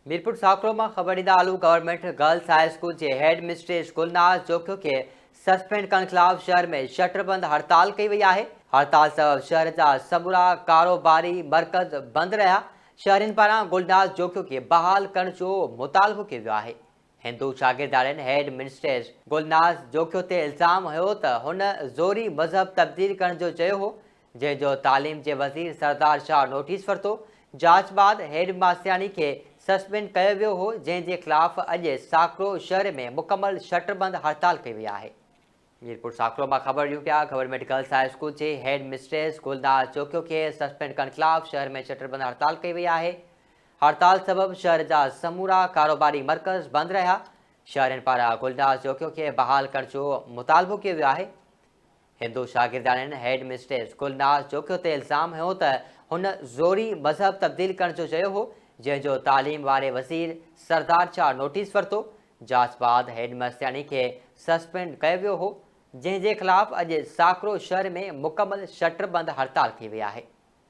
मीरपुर साकरो में ख़बर ॾींदा आलू गवर्नमेंट गर्ल्स हाई स्कूल के हेड मिस्ट्रेस गुलनाज जोखियो के सस्पेंड करण खिलाफ शहर में शटरबंद हड़ताल कई वई है। हड़ताल सबब शहर जा समूरा कारोबारी मरकज़ बंद रहा। शहरिन पारां गुलनाज जोखियो के बहाल करण जो मुतालबो कयो वियो आहे। हिंदू शागिर्दारनि हेड मिस्ट्रेस गुलनाज जोखियो ते इल्ज़ाम हुयो त हुन ज़ोरी मज़हब तब्दील करण जो चयो हो, जंहिंजो तालीम जे वज़ीर सरदार शाह नोटिस वरितो। जांच बाद हेड मास्टराणी के सस्पेंड कयो वियो हो, जंहिंजे ख़िलाफ़ अॼु साकरो शहर में मुकमल शटरबंद हड़ताल कई वई आहे। मीरपुर साकरो में ख़बर ॾियूं पिया। गवर्नमेंट गर्ल्स हाई स्कूल के हेड मिस्ट्रेस गुलनाज जोखियो के सस्पेंड करण खिलाफ शहर में शटरबंद हड़ताल कई वई आहे। हड़ताल सबब शहर जा समूरा कारोबारी मरकज़ बंद रहा। शहरनि पारां गुलनाज जोखियो के बहाल करण जो मुतालबो कयो वियो आहे। हिंदू शागिर्दारनि हेड मिस्ट्रेस गुलनाज जोखियो ते इल्ज़ाम हुयो त हुन ज़ोरी मज़हब तब्दील करण जो चयो हो, जंहिंजो तालीम वारे वज़ीर सरदार शाह नोटिस वरितो। जांच बाद हेड मास्टराणी के सस्पेंड कयो वियो हो, जंहिंजे ख़िलाफ़ अॼु साकरो शहर में मुकमल शटरबंद हड़ताल थी वई आहे।